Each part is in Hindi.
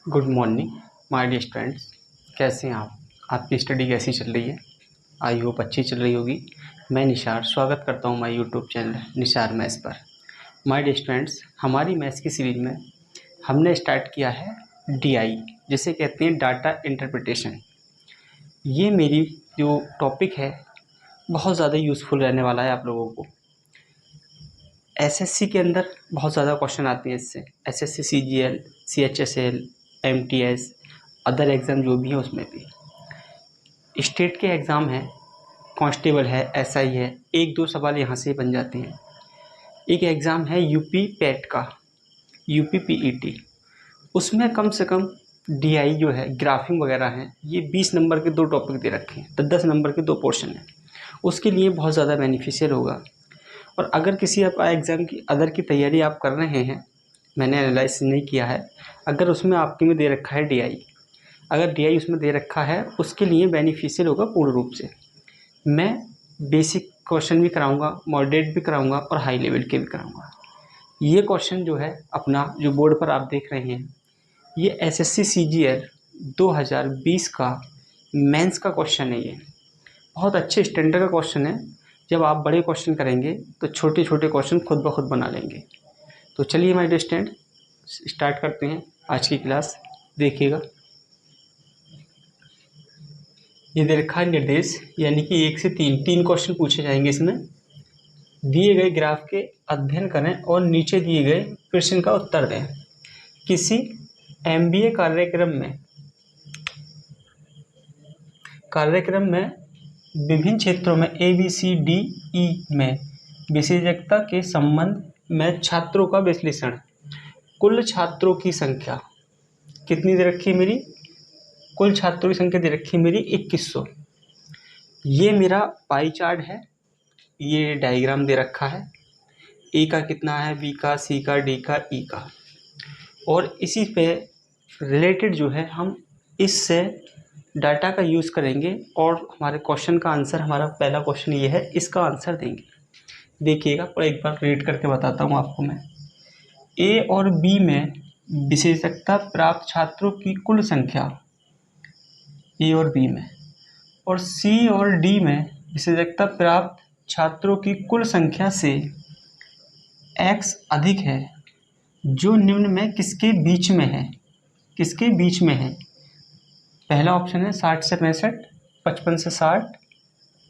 Good morning my dear students. कैसे हैं आप? आपकी स्टडी कैसी चल रही है? आई होप अच्छी चल रही होगी। मैं निशार स्वागत करता हूं my YouTube channel Nishar maths पर। माय डियर स्टूडेंट्स, हमारी मैथ्स की सीरीज में हमने स्टार्ट किया है डीआई, जिसे कहते हैं डाटा इंटरप्रिटेशन। ये मेरी जो टॉपिक है बहुत ज़्यादा यूज़फुल रहने वाला है आप लोगों को। एसएससी के अंदर बहुत ज़्यादा क्वेश्चन आते हैं इससे। SSC CGL, CHSL, MTS, other exam जो भी हैं उसमें भी। स्टेट के एग्ज़ाम हैं, कांस्टेबल है, एसआई है, एक दो सवाल यहाँ से बन जाते हैं। एक एग्ज़ाम है यूपी पैट का, यूपी पीईटी, उसमें कम से कम डीआई जो है, ग्राफिंग वगैरह हैं, ये 20 नंबर के 2 टॉपिक दे रखे हैं, 10-10 नंबर के 2 पोर्शन हैं। उसके लिए बहुत ज़्यादा बेनिफिशियल होगा। और अगर किसी आप एग्ज़ाम की अदर की तैयारी आप कर रहे हैं, मैंने एनालाइज नहीं किया है, अगर उसमें आपके में दे रखा है डीआई, अगर डीआई उसमें दे रखा है, उसके लिए बेनिफिशियल होगा पूर्ण रूप से। मैं बेसिक क्वेश्चन भी कराऊंगा, मॉडरेट भी कराऊंगा और हाई लेवल के भी कराऊंगा। ये क्वेश्चन जो है अपना, जो बोर्ड पर आप देख रहे हैं, ये एसएससी सीजीएल 2020 का मेंस का क्वेश्चन है। ये बहुत अच्छे स्टैंडर्ड का क्वेश्चन है। जब आप बड़े क्वेश्चन करेंगे तो छोटे छोटे क्वेश्चन खुद ब खुद बना लेंगे। तो चलिए माय डियर स्टूडेंट, स्टार्ट करते हैं आज की क्लास। देखिएगा, ये दे रखा है निर्देश, यानी कि 1 से 3 क्वेश्चन पूछे जाएंगे इसमें। दिए गए ग्राफ के अध्ययन करें और नीचे दिए गए प्रश्न का उत्तर दें। किसी एमबीए कार्यक्रम में विभिन्न क्षेत्रों में ABCDE में विशेषज्ञता के संबंध में छात्रों का विश्लेषण। कुल छात्रों की संख्या कितनी दे रखी है मेरी? कुल छात्रों की संख्या दे रखी है मेरी 2100। ये मेरा पाई चार्ट है, ये डायग्राम दे रखा है। ए का कितना है, बी का, सी का, डी का, ई का, और इसी पे रिलेटेड जो है हम इससे डाटा का यूज़ करेंगे और हमारे क्वेश्चन का आंसर, हमारा पहला क्वेश्चन ये है, इसका आंसर देंगे। देखिएगा, पर एक बार रीड करके बताता हूँ आपको मैं। ए और बी में विशेषज्ञता प्राप्त छात्रों की कुल संख्या, ए और बी में, और सी और डी में विशेषज्ञता प्राप्त छात्रों की कुल संख्या से x अधिक है, जो निम्न में किसके बीच में है? किसके बीच में है? पहला ऑप्शन है 60 से 65, 55 से 60,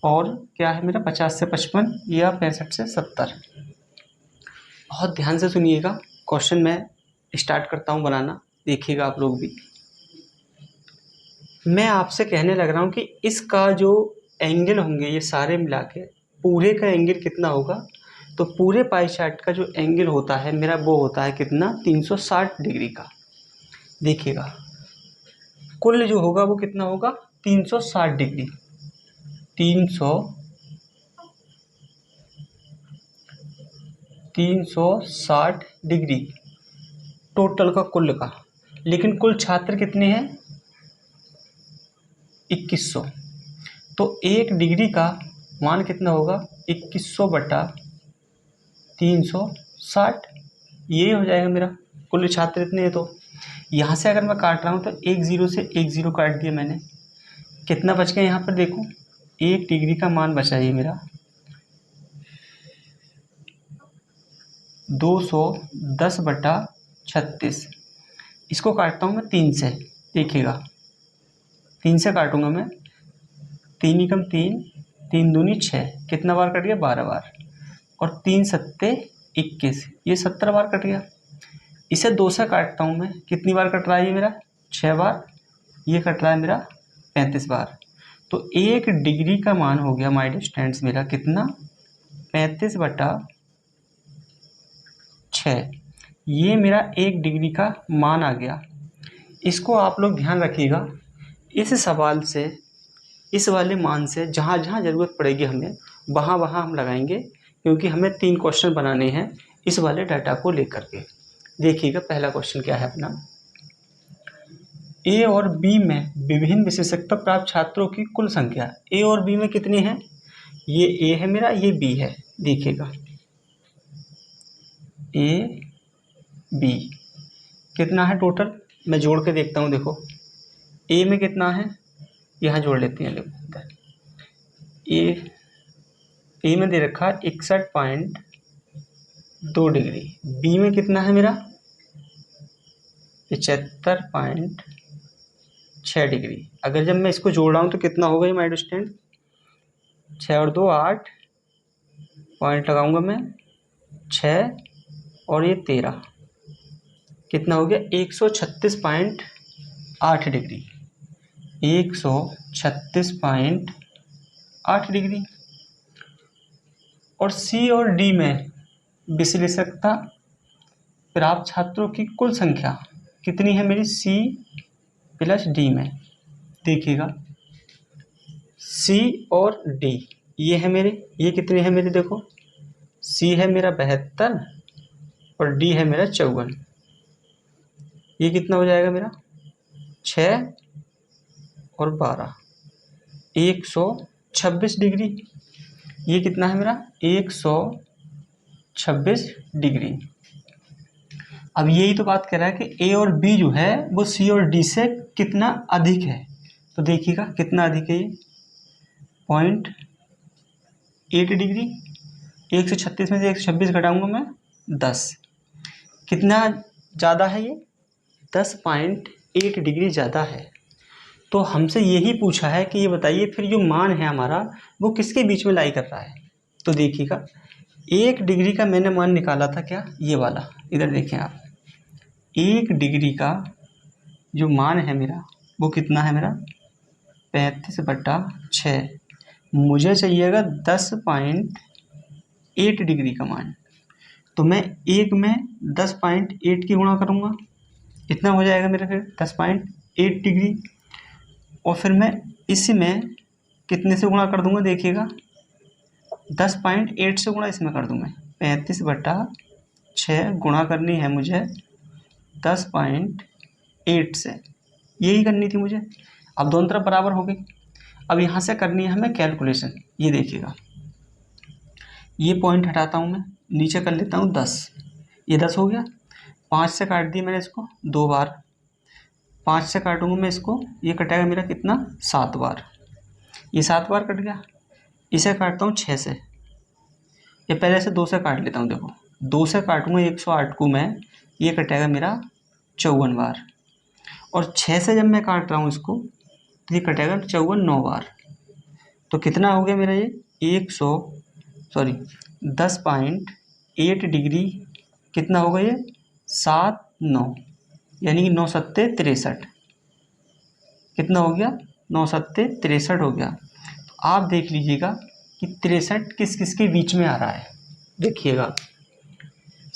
और क्या है मेरा 50 से 55 या 65 से 70। बहुत ध्यान से सुनिएगा, क्वेश्चन मैं स्टार्ट करता हूँ बनाना, देखिएगा आप लोग भी। मैं आपसे कहने लग रहा हूँ कि इसका जो एंगल होंगे, ये सारे मिला के पूरे का एंगल कितना होगा? तो पूरे पाई चार्ट का जो एंगल होता है मेरा, वो होता है कितना? 360 डिग्री का। देखिएगा, कुल जो होगा वो कितना होगा? 360 डिग्री। 360 डिग्री टोटल का, कुल का। लेकिन कुल छात्र कितने हैं? 2100। तो 1 डिग्री का मान कितना होगा? 2100 बटा 360, ये हो जाएगा मेरा। कुल छात्र इतने हैं, तो यहाँ से अगर मैं काट रहा हूँ तो 1 0 से 1 0 काट दिया मैंने। कितना बच गया यहाँ पर? देखो, 1 डिग्री का मान बचा ये मेरा 210 बटा 36। इसको काटता हूँ मैं 3 से। देखिएगा, 3 से काटूंगा मैं, 3 एकम 3, 3 दूनी 6, कितना बार कट गया? 12 बार, और 3 सत्ते 21, ये 70 बार कट गया। इसे 2 से काटता हूँ मैं, कितनी बार कट रहा है ये मेरा? 6 बार, ये कट रहा है मेरा 35 बार। तो 1 डिग्री का मान हो गया माय डियर स्टूडेंट्स मेरा कितना? 35 बटा 6। ये मेरा 1 डिग्री का मान आ गया। इसको आप लोग ध्यान रखिएगा, इस सवाल से, इस वाले मान से जहाँ जहाँ ज़रूरत पड़ेगी हमें, वहाँ वहाँ हम लगाएंगे, क्योंकि हमें 3 क्वेश्चन बनाने हैं इस वाले डाटा को लेकर के। देखिएगा, पहला क्वेश्चन क्या है अपना। ए और बी में विभिन्न विशेषज्ञता प्राप्त छात्रों की कुल संख्या। ए और बी में कितने हैं? ये ए है मेरा, ये बी है। देखिएगा, ए बी कितना है टोटल? मैं जोड़ के देखता हूँ। देखो ए में कितना है, यहाँ जोड़ लेते हैं। देखो ए में दे रखा है 61.2 डिग्री, बी में कितना है मेरा 75.6 डिग्री। अगर जब मैं इसको जोड़ रहा हूँ तो कितना होगा ये माय स्टूडेंट, 6 और 2 8, पॉइंट लगाऊंगा मैं 6 और ये 13, कितना हो गया 136.8 डिग्री, 136.8 डिग्री। और सी और डी में विश्लेषकता प्राप्त छात्रों की कुल संख्या कितनी है मेरी, सी प्लस डी में। देखिएगा सी और डी ये है मेरे, ये कितने हैं मेरे, देखो सी है मेरा 72 और डी है मेरा 54। ये कितना हो जाएगा मेरा 6 और 12, 126 डिग्री। ये कितना है मेरा 126 डिग्री। अब यही तो बात कर रहा है कि ए और बी जो है वो सी और डी से कितना अधिक है। तो देखिएगा कितना अधिक है ये 0.8 डिग्री। 136 में से 126 घटाऊंगा मैं 10, कितना ज़्यादा है ये 10.8 डिग्री ज़्यादा है। तो हमसे यही पूछा है कि ये बताइए फिर जो मान है हमारा वो किसके बीच में लाई कर रहा है। तो देखिएगा 1 डिग्री का मैंने मान निकाला था, क्या ये वाला, इधर देखें आप 1 डिग्री का जो मान है मेरा वो कितना है मेरा 35/6। मुझे चाहिएगा 10.8 डिग्री का मान। तो मैं एक में 10.8 की गुणा करूँगा, इतना हो जाएगा मेरा फिर 10.8 डिग्री। और फिर मैं इसमें कितने से गुणा कर दूंगा, देखिएगा 10.8 से गुणा इसमें कर दूँ मैं, 35/6 गुणा करनी है मुझे 10.8 से, यही करनी थी मुझे। अब दोनों तरफ बराबर हो गई। अब यहाँ से करनी है हमें कैलकुलेशन। ये देखिएगा ये पॉइंट हटाता हूँ मैं, नीचे कर लेता हूँ 10, ये 10 हो गया। 5 से काट दी मैंने इसको 2 बार, 5 से काटूंगा मैं इसको, ये कटेगा मेरा कितना 7 बार, ये 7 बार कट गया। इसे काटता हूँ 6 से, ये पहले से 2 से काट लेता हूँ। देखो 2 से काटूंगा 108 को मैं, ये कटेगा मेरा 54 बार। और 6 से जब मैं काट रहा हूँ इसको तो ये कटेगा 54 9 बार। तो कितना हो गया मेरा ये 10.8 डिग्री, कितना होगा ये 7 9, यानी कि 9 सत्ते 63, कितना हो गया 9 सत्ते 63 हो गया। तो आप देख लीजिएगा कि 63 किस किस के बीच में आ रहा है। देखिएगा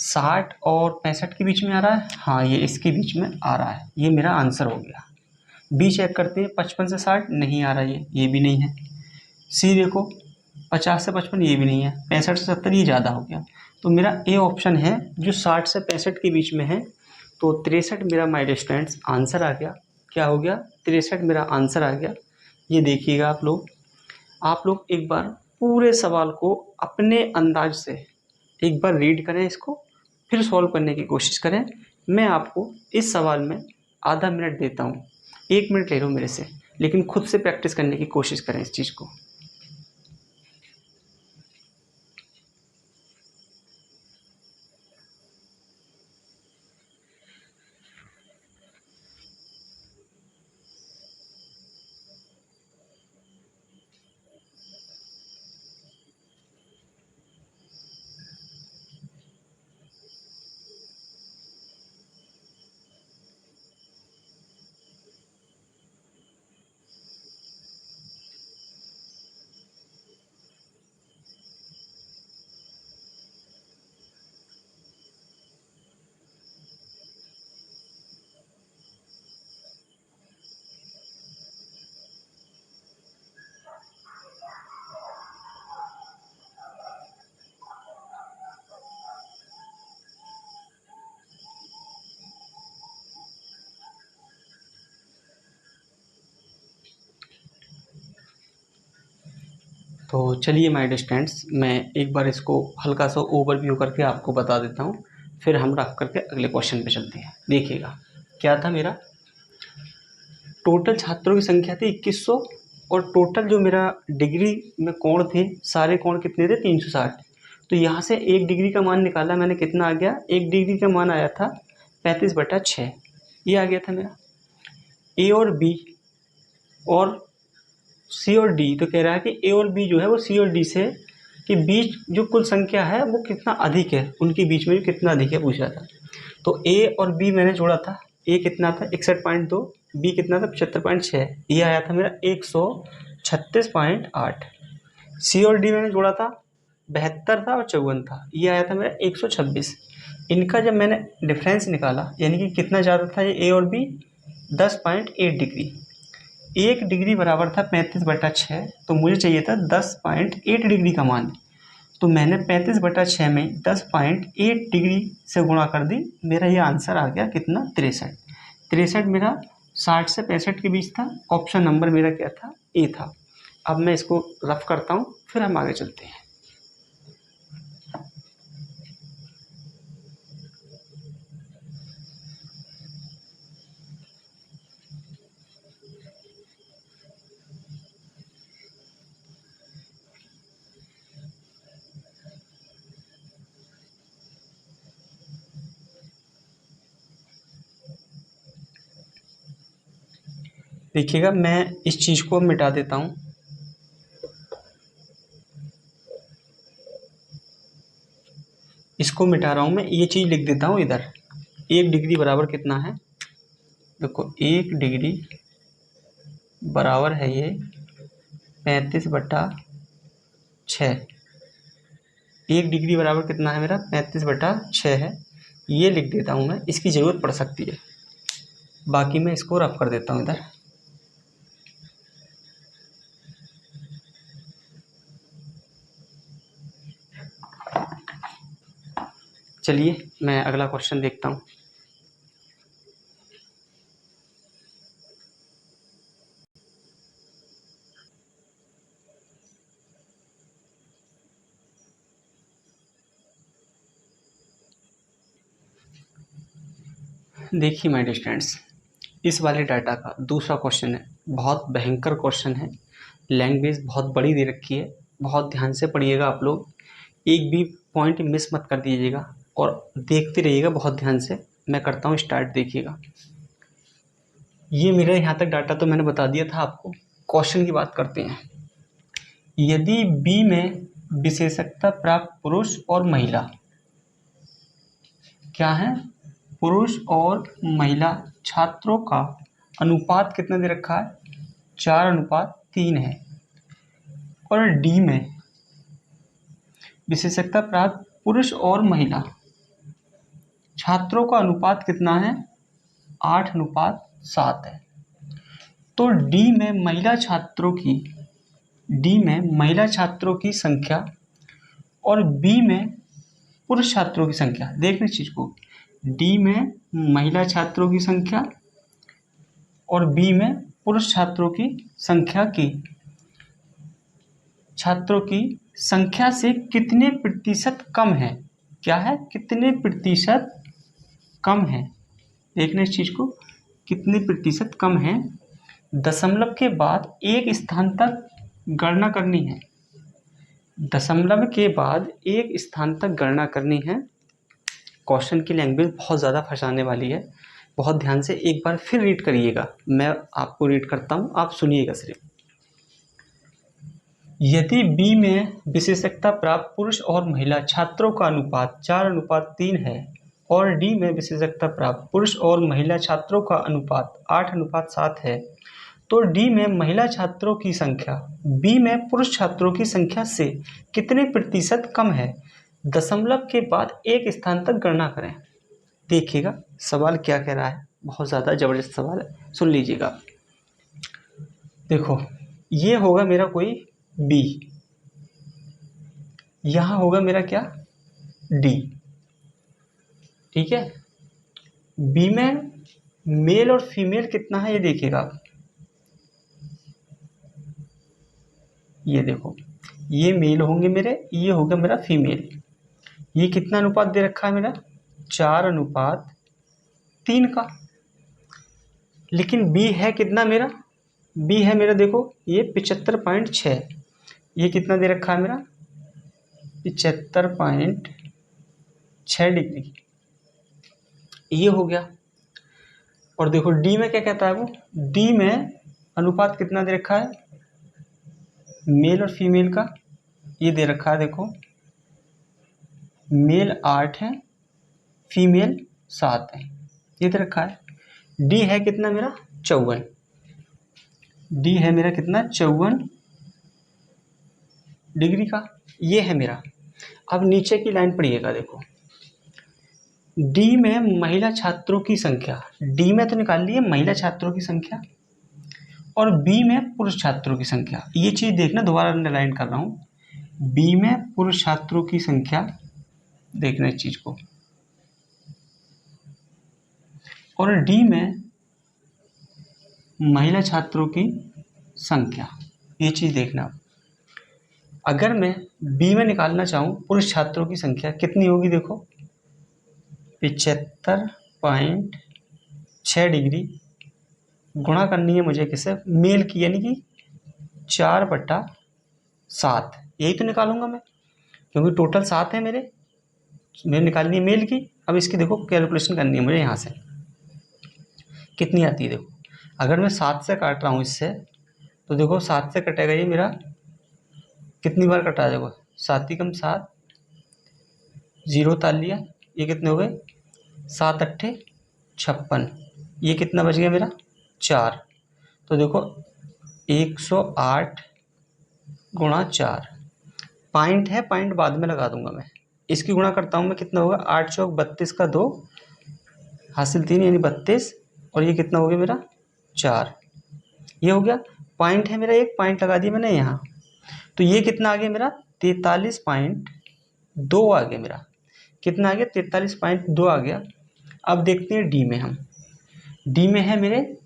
60 और 65 के बीच में आ रहा है, हाँ ये इसके बीच में आ रहा है, ये मेरा आंसर हो गया। बी चेक करते हैं, 55 से 60 नहीं आ रहा, ये भी नहीं है। सी देखो 50 से 55 ये भी नहीं है, 65 से 70 ये ज़्यादा हो गया। तो मेरा ए ऑप्शन है जो 60 से 65 के बीच में है। तो 63 मेरा माय डियर स्टूडेंट्स आंसर आ गया। क्या हो गया 63 मेरा आंसर आ गया। ये देखिएगा आप लोग एक बार पूरे सवाल को अपने अंदाज से एक बार रीड करें, इसको फिर सॉल्व करने की कोशिश करें। मैं आपको इस सवाल में आधा मिनट देता हूँ, 1 मिनट ले लो मेरे से, लेकिन खुद से प्रैक्टिस करने की कोशिश करें इस चीज़ को। तो चलिए माय डियर स्टूडेंट्स, मैं एक बार इसको हल्का सा ओवरव्यू करके आपको बता देता हूँ, फिर हम रख करके अगले क्वेश्चन पे चलते हैं। देखिएगा क्या था मेरा, टोटल छात्रों की संख्या थी 2100 और टोटल जो मेरा डिग्री में कोण थे, सारे कोण कितने थे, 360। तो यहाँ से 1 डिग्री का मान निकाला मैंने, कितना आ गया, 1 डिग्री का मान आया था 35/6, ये आ गया था मेरा। ए और बी और सी और डी, तो कह रहा है कि ए और बी जो है वो सी और डी से के बीच जो कुल संख्या है वो कितना अधिक है, उनके बीच में कितना अधिक है पूछा था। तो ए और बी मैंने जोड़ा था, ए कितना था 61.2, बी कितना था 75.6, ये आया था मेरा 136.8। सी और डी मैंने जोड़ा था 72 था और 54 था, ये आया था मेरा 126। इनका जब मैंने डिफरेंस निकाला, यानी कि कितना ज़्यादा था ये ए और बी, 10.8 डिग्री। 1 डिग्री बराबर था 35/6, तो मुझे चाहिए था 10.8 डिग्री का मान। तो मैंने 35/6 में 10.8 डिग्री से गुणा कर दी, मेरा ये आंसर आ गया कितना, 63। 63 मेरा 60 से 65 के बीच था। ऑप्शन नंबर मेरा क्या था, ए था। अब मैं इसको रफ करता हूँ, फिर हम आगे चलते हैं। देखिएगा, मैं इस चीज़ को मिटा देता हूँ। इसको मिटा रहा हूँ मैं, ये चीज़ लिख देता हूँ इधर। 1 डिग्री बराबर कितना है, देखो 1 डिग्री बराबर है ये 35/6। 1 डिग्री बराबर कितना है मेरा, 35/6 है। ये लिख देता हूँ मैं, इसकी ज़रूरत पड़ सकती है, बाकी मैं इसको रफ कर देता हूँ इधर। चलिए मैं अगला क्वेश्चन देखता हूँ। देखिए माय डियर स्टूडेंट्स, इस वाले डाटा का दूसरा क्वेश्चन है, बहुत भयंकर क्वेश्चन है। लैंग्वेज बहुत बड़ी दे रखी है, बहुत ध्यान से पढ़िएगा आप लोग, एक भी पॉइंट मिस मत कर दीजिएगा और देखते रहिएगा बहुत ध्यान से। मैं करता हूँ स्टार्ट, देखिएगा। ये मेरा यहाँ तक डाटा तो मैंने बता दिया था आपको। क्वेश्चन की बात करते हैं। यदि बी में विशेषज्ञता प्राप्त पुरुष और महिला, क्या है, पुरुष और महिला छात्रों का अनुपात कितना दे रखा है, 4:3 है। और डी में विशेषज्ञता प्राप्त पुरुष और महिला छात्रों का अनुपात कितना है, 8:7 है। तो डी में महिला छात्रों की संख्या और बी में पुरुष छात्रों की संख्या, देखने चीज को, डी में महिला छात्रों की संख्या और बी में पुरुष छात्रों की संख्या से कितने प्रतिशत कम है, क्या है, कितने प्रतिशत कम है, देखने इस चीज को, कितने प्रतिशत कम है, दशमलव के बाद एक स्थान तक गणना करनी है। दशमलव के बाद एक स्थान तक गणना करनी है। क्वेश्चन की लैंग्वेज बहुत ज़्यादा फंसाने वाली है, बहुत ध्यान से एक बार फिर रीड करिएगा। मैं आपको रीड करता हूँ, आप सुनिएगा सिर्फ। यदि बी में विशेषज्ञता प्राप्त पुरुष और महिला छात्रों का अनुपात 4:3 है और डी में विशेषज्ञता प्राप्त पुरुष और महिला छात्रों का अनुपात 8:7 है, तो डी में महिला छात्रों की संख्या बी में पुरुष छात्रों की संख्या से कितने प्रतिशत कम है, दशमलव के बाद एक स्थान तक गणना करें। देखिएगा सवाल क्या कह रहा है, बहुत ज़्यादा ज़बरदस्त सवाल है, सुन लीजिएगा। देखो, ये होगा मेरा कोई बी, यहाँ होगा मेरा क्या, डी, ठीक है। बी में मेल और फीमेल कितना है ये देखिएगा आप, ये देखो, ये मेल होंगे मेरे, ये होगा मेरा फीमेल। ये कितना अनुपात दे रखा है मेरा, 4:3 का। लेकिन बी है कितना मेरा, बी है मेरा देखो ये 75.6, ये कितना दे रखा है मेरा 75.6 डिग्री, ये हो गया। और देखो डी में क्या कहता है वो, डी में अनुपात कितना दे रखा है मेल और फीमेल का, ये दे रखा है देखो, मेल 8 है फीमेल 7 है, ये दे रखा है। डी है कितना मेरा 54, डी है मेरा कितना 54 डिग्री का, ये है मेरा। अब नीचे की लाइन पढ़िएगा देखो, डी में महिला छात्रों की संख्या, डी में तो निकाल लिए महिला छात्रों की संख्या, और बी में पुरुष छात्रों की संख्या। ये चीज़ देखना, दोबारा अंडरलाइन कर रहा हूँ, बी में पुरुष छात्रों की संख्या, देखना इस चीज़ को, और डी में महिला छात्रों की संख्या, ये चीज़ देखना। अगर मैं बी में निकालना चाहूँ पुरुष छात्रों की संख्या कितनी होगी देखो, 75.6 डिग्री गुणा करनी है मुझे किससे, मेल की, यानी कि 4/7, यही तो निकालूंगा मैं, क्योंकि टोटल 7 है मेरे निकालनी है मेल की। अब इसकी देखो कैलकुलेशन करनी है मुझे, यहाँ से कितनी आती है देखो, अगर मैं 7 से काट रहा हूँ इससे, तो देखो 7 से कटेगा ये मेरा, कितनी बार कटा देखो, 7 ही कम 7, 0 ताल लिया, ये कितने हो गए 7 अट्ठे 56, ये कितना बच गया मेरा 4, तो देखो 108 गुणा 4, पॉइंट है, पॉइंट बाद में लगा दूंगा मैं, इसकी गुणा करता हूँ मैं, कितना होगा 8 चौक 32 का 2 हासिल 3 यानी 32, और ये कितना हो गया मेरा 4, ये हो गया। पॉइंट है मेरा, एक पॉइंट लगा दिया मैंने यहाँ, तो ये कितना आ गया मेरा 43.2 आ गया मेरा, कितना आ गया 43.2 आ गया। अब देखते हैं डी में, हम डी में है मेरे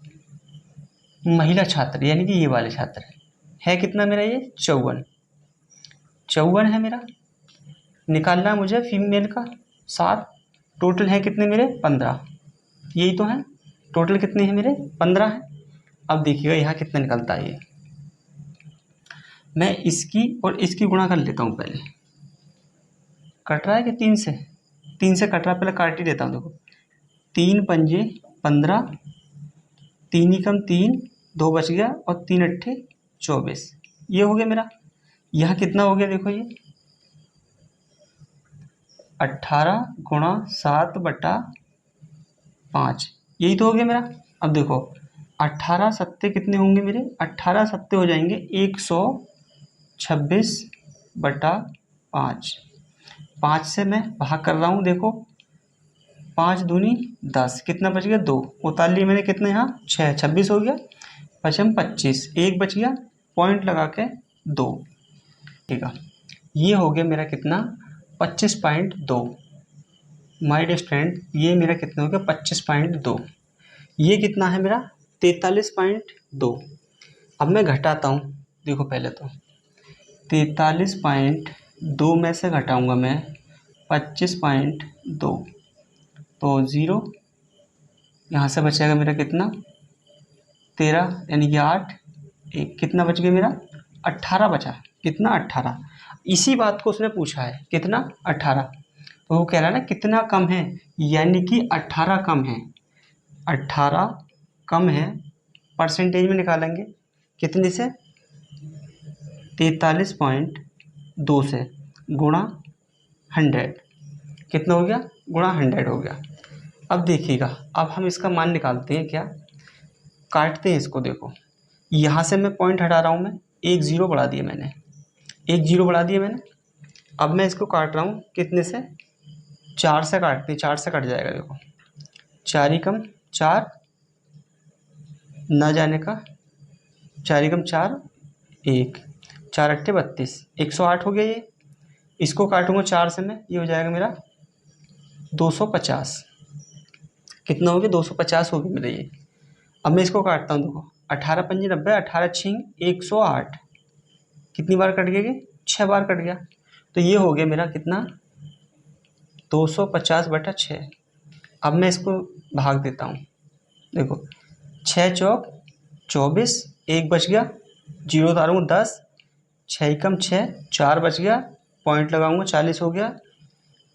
महिला छात्र, यानी कि ये वाले छात्र है कितना मेरा ये 54 है मेरा, निकालना है मुझे फीमेल का 7, टोटल है कितने मेरे 15, यही तो है, टोटल कितने हैं मेरे 15 है। अब देखिएगा यहाँ कितना निकलता है ये, मैं इसकी और इसकी गुणा कर लेता हूँ पहले, कट रहा है कि 3 से, 3 से कट रहा है, पहले काट ही देता हूँ देखो, 3 पंजे 15, 3 ही कम 3, 2 बच गया, और 3 अट्ठे 24, ये हो गया मेरा। यहाँ कितना हो गया देखो, ये 18 गुणा 7/5, यही तो हो गया मेरा। अब देखो 18 सत्ते कितने होंगे मेरे, 18 सत्ते हो जाएंगे 126/5, 5 से मैं भाग कर रहा हूँ देखो, 5 दूनी 10, कितना बच गया 2, उतार लिए मैंने कितने यहाँ 6, 26 हो गया, 5 25, एक बच गया, पॉइंट लगा के 2, ठीक है, ये हो गया मेरा कितना 25.2। माय डियर फ्रेंड, ये मेरा कितना हो गया 25.2, ये कितना है मेरा 43.2। अब मैं घटाता हूँ देखो, पहले तो 43.2 में से घटाऊंगा मैं 25.2, तो 0, यहाँ से बचेगा मेरा कितना 13, यानी कि 8, एक कितना बच गया मेरा 18 बचा, कितना 18, इसी बात को उसने पूछा है कितना 18, तो वो कह रहा है ना कितना कम है, यानी कि 18 कम है, 18 कम है, परसेंटेज में निकालेंगे कितने से 43.2 से गुणा 100, कितना हो गया गुणा 100 हो गया। अब देखिएगा, अब हम इसका मान निकालते हैं, क्या काटते हैं इसको, देखो यहाँ से मैं पॉइंट हटा रहा हूँ, मैं एक जीरो बढ़ा दिया मैंने, एक जीरो बढ़ा दिया मैंने। अब मैं इसको काट रहा हूँ कितने से, 4 से काटते हैं, 4 से कट जाएगा देखो, 4 ही कम 4 न जाने का, 4 ही कम 4, 1, 4 अट्ठे 32, 108 हो गया ये, इसको काटूंगा 4 से मैं, ये हो जाएगा मेरा 250, कितना हो गया 250 हो गया मेरा ये। अब मैं इसको काटता हूँ देखो, 18 पंजे 90, 18 छिंग 108, कितनी बार कट गया, 6 बार कट गया, तो ये हो गया मेरा कितना 250/6। अब मैं इसको भाग देता हूँ देखो, 6 चौक 24, 1 बच गया, जीरो उतारूँगा 10, 6 एकम 6, 4 बच गया, पॉइंट लगाऊंगा 40 हो गया,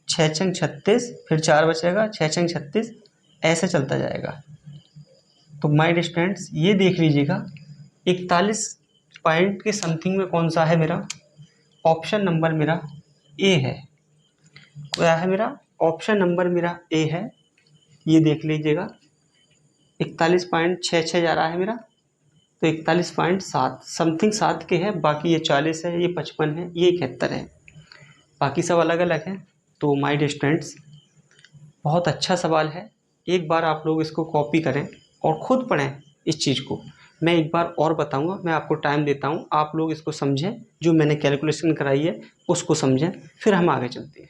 6 छंग 36, फिर 4 बचेगा, 6 छंग 36, ऐसे चलता जाएगा। तो माय स्टूडेंट्स ये देख लीजिएगा 41 पॉइंट के समथिंग में कौन सा है मेरा, ऑप्शन नंबर मेरा ए है। क्या है मेरा, ऑप्शन नंबर मेरा ए है। ये देख लीजिएगा 41.66 जा रहा है मेरा, तो 41.7 समथिंग 7 के है, बाकी ये 40 है, ये 55 है, ये 71 है, बाकी सब अलग अलग हैं। तो माय डियर स्टूडेंट्स बहुत अच्छा सवाल है, एक बार आप लोग इसको कॉपी करें और ख़ुद पढ़ें इस चीज़ को। मैं एक बार और बताऊंगा, मैं आपको टाइम देता हूं, आप लोग इसको समझें, जो मैंने कैलकुलेशन कराई है उसको समझें, फिर हम आगे चलते हैं।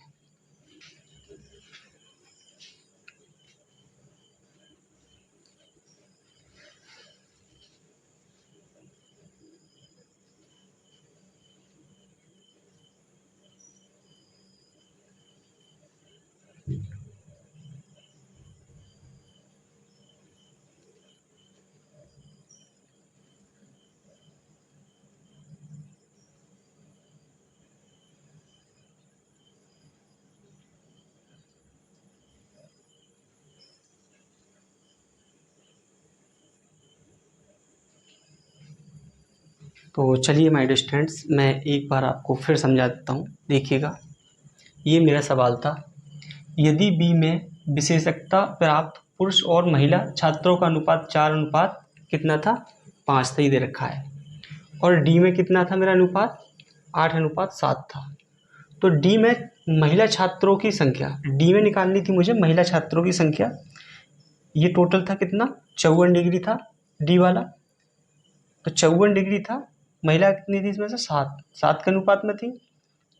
तो चलिए माय डियर स्टूडेंट्स मैं एक बार आपको फिर समझा देता हूँ, देखिएगा। ये मेरा सवाल था, यदि बी में विशेषज्ञता प्राप्त पुरुष और महिला छात्रों का अनुपात 4 अनुपात कितना था, 5 सही दे रखा है, और डी में कितना था मेरा अनुपात, 8 अनुपात 7 था। तो डी में महिला छात्रों की संख्या, डी में निकालनी थी मुझे महिला छात्रों की संख्या। ये टोटल था कितना, 54 डिग्री था डी वाला, तो 54 डिग्री था। महिला कितनी थी इसमें से, 7, 7 के अनुपात में थी,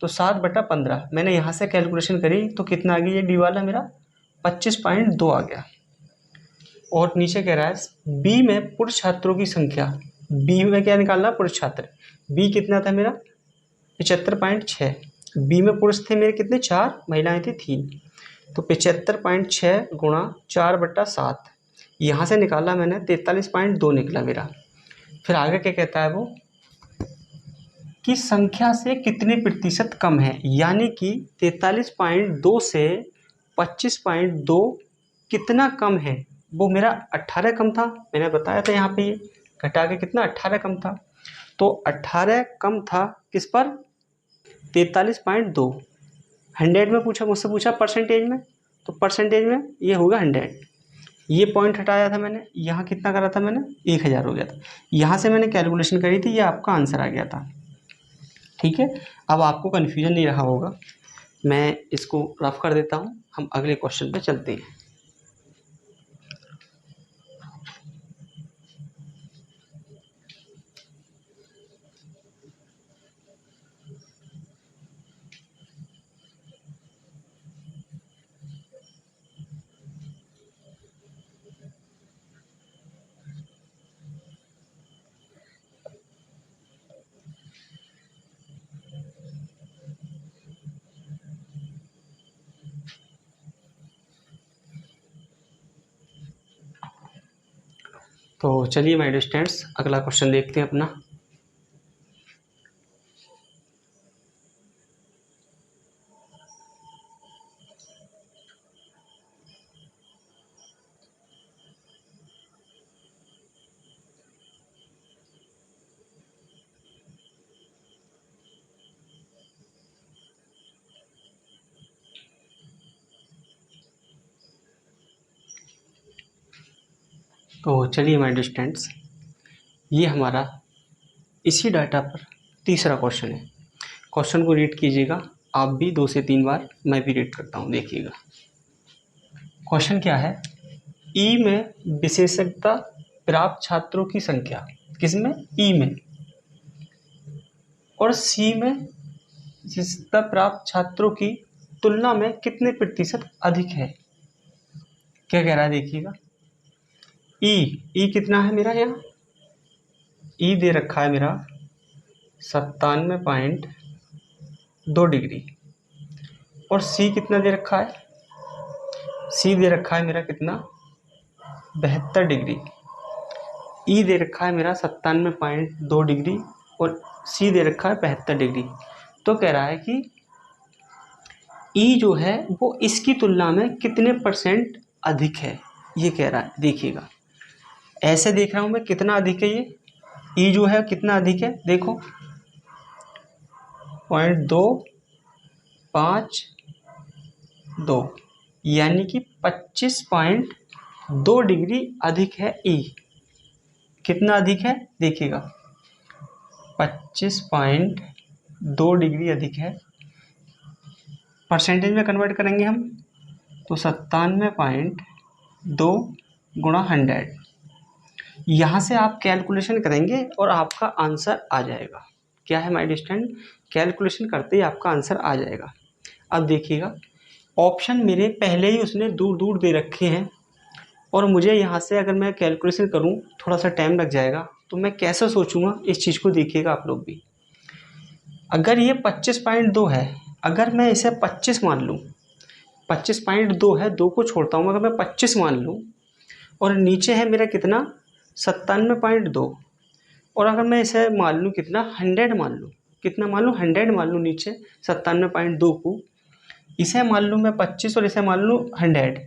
तो 7/15 मैंने यहाँ से कैलकुलेशन करी तो कितना आ गया, ये डी वाला मेरा 25.2 आ गया। और नीचे कह रहा है बी में पुरुष छात्रों की संख्या, बी में क्या निकालना, पुरुष छात्र, बी कितना था मेरा 75.6, बी में पुरुष थे मेरे कितने, 4, महिलाएं थी 3, तो 75.6 गुणा 4/7, यहाँ से निकाला मैंने 43.2 निकला मेरा। फिर आगे क्या कहता है वो, कि संख्या से कितने प्रतिशत कम है, यानी कि 43.2 से 25.2 कितना कम है, वो मेरा 18 कम था, मैंने बताया था यहाँ पे, ये घटा के कितना 18 कम था, तो 18 कम था किस पर, 43.2, 100 में पूछा, मुझसे पूछा परसेंटेज में, तो परसेंटेज में ये होगा 100। ये पॉइंट हटाया था मैंने, यहाँ कितना करा था मैंने, 1000 हो गया था, यहाँ से मैंने कैलकुलेशन करी थी, ये आपका आंसर आ गया था। ठीक है, अब आपको कन्फ्यूजन नहीं रहा होगा, मैं इसको रफ कर देता हूँ, हम अगले क्वेश्चन पे चलते हैं। तो चलिए माय डियर स्टूडेंट्स अगला क्वेश्चन देखते हैं अपना। तो चलिए माय डियर स्टूडेंट्स ये हमारा इसी डाटा पर तीसरा क्वेश्चन है। क्वेश्चन को रीड कीजिएगा आप भी 2 से 3 बार, मैं भी रीड करता हूँ, देखिएगा। क्वेश्चन क्या है, ई में विशेषज्ञता प्राप्त छात्रों की संख्या, किसमें, ई में, और सी में विशेषज्ञता प्राप्त छात्रों की तुलना में कितने प्रतिशत अधिक है। क्या कह रहा है देखिएगा, ई कितना है मेरा, यहाँ ई दे रखा है मेरा 97.2 डिग्री, और सी कितना दे रखा है, सी दे रखा है मेरा कितना 72 डिग्री। ई दे रखा है मेरा 97.2 डिग्री और सी दे रखा है 75 डिग्री। तो कह रहा है कि ई जो है वो इसकी तुलना में कितने % अधिक है, ये कह रहा है। देखिएगा, ऐसे देख रहा हूँ मैं कितना अधिक है, ये ई जो है कितना अधिक है, देखो 0.252, यानी कि 25.2 डिग्री अधिक है ई। कितना अधिक है देखिएगा, 25.2 डिग्री अधिक है। परसेंटेज में कन्वर्ट करेंगे हम तो 97.2 गुणा 100। यहाँ से आप कैलकुलेशन करेंगे और आपका आंसर आ जाएगा। क्या है माय डिस्टेंट, कैलकुलेशन करते ही आपका आंसर आ जाएगा। अब देखिएगा, ऑप्शन मेरे पहले ही उसने दूर दूर दे रखे हैं और मुझे यहाँ से अगर मैं कैलकुलेशन करूँ थोड़ा सा टाइम लग जाएगा, तो मैं कैसे सोचूंगा इस चीज़ को। देखिएगा आप लोग भी, अगर ये 25.2 है, अगर मैं इसे 25 मान लूँ, 25.2 है, 2 को छोड़ता हूँ, अगर मैं 25 मान लूँ और नीचे है मेरा कितना 97.2, और अगर मैं इसे मान लूँ कितना 100 मान लूँ, कितना मान लूँ 100 मान लूँ, नीचे 97.2 को, इसे मान लूँ मैं 25 और इसे मान लूँ 100,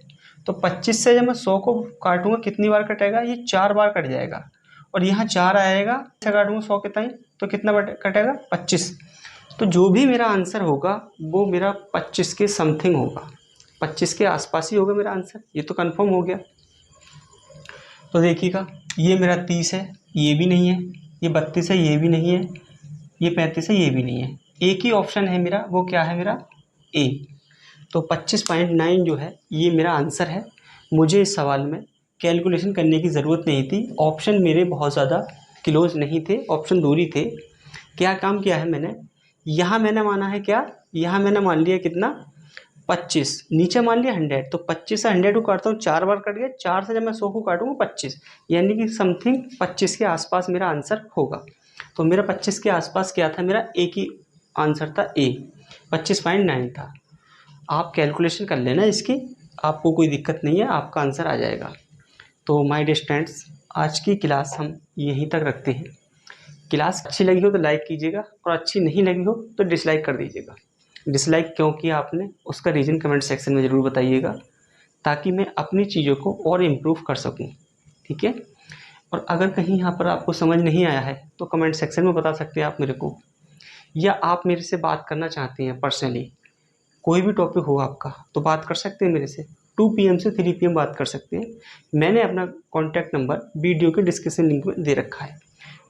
तो 25 से जब मैं 100 को काटूंगा कितनी बार कटेगा, ये 4 बार कट जाएगा और यहाँ 4 आएगा, इसे काटूंगा 100 के ताई तो कितना कटेगा 25। तो जो भी मेरा आंसर होगा वो मेरा 25 के समथिंग होगा, 25 के आसपास ही होगा मेरा आंसर, ये तो कंफर्म हो गया। तो देखिएगा, ये मेरा 30 है, ये भी नहीं है, ये 32 है, ये भी नहीं है, ये 35 है, ये भी नहीं है, एक ही ऑप्शन है मेरा, वो क्या है मेरा ए। तो 25.9 जो है ये मेरा आंसर है। मुझे इस सवाल में कैलकुलेशन करने की ज़रूरत नहीं थी, ऑप्शन मेरे बहुत ज़्यादा क्लोज नहीं थे, ऑप्शन दूर ही थे। क्या काम किया है मैंने, यहाँ मैंने माना है क्या, यहाँ मैंने मान लिया कितना 25, नीचे मान लिया 100, तो 25 से 100 को काटता हूँ 4 बार कट गया, 4 से जब मैं 100 को काटूंगा 25, यानी कि समथिंग 25 के आसपास मेरा आंसर होगा। तो मेरा 25 के आसपास क्या था, मेरा एक ही आंसर था ए, 25.9 था। आप कैलकुलेशन कर लेना इसकी, आपको कोई दिक्कत नहीं है, आपका आंसर आ जाएगा। तो माय डियर स्टूडेंट्स, आज की क्लास हम यहीं तक रखते हैं। क्लास अच्छी लगी हो तो लाइक कीजिएगा और अच्छी नहीं लगी हो तो डिसलाइक कर दीजिएगा। डिसलाइक क्यों किया आपने, उसका रीज़न कमेंट सेक्शन में ज़रूर बताइएगा, ताकि मैं अपनी चीज़ों को और इम्प्रूव कर सकूं। ठीक है, और अगर कहीं यहाँ पर आपको समझ नहीं आया है तो कमेंट सेक्शन में बता सकते हैं आप मेरे को, या आप मेरे से बात करना चाहते हैं पर्सनली, कोई भी टॉपिक हो आपका तो बात कर सकते हैं मेरे से। 2 PM से 3 PM बात कर सकते हैं। मैंने अपना कॉन्टैक्ट नंबर वीडियो के डिस्क्रिप्शन लिंक में दे रखा है,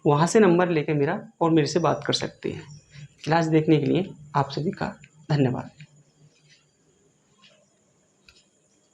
वहाँ से नंबर लेकर मेरा और मेरे से बात कर सकते हैं। क्लास देखने के लिए आप सभी का धन्यवाद।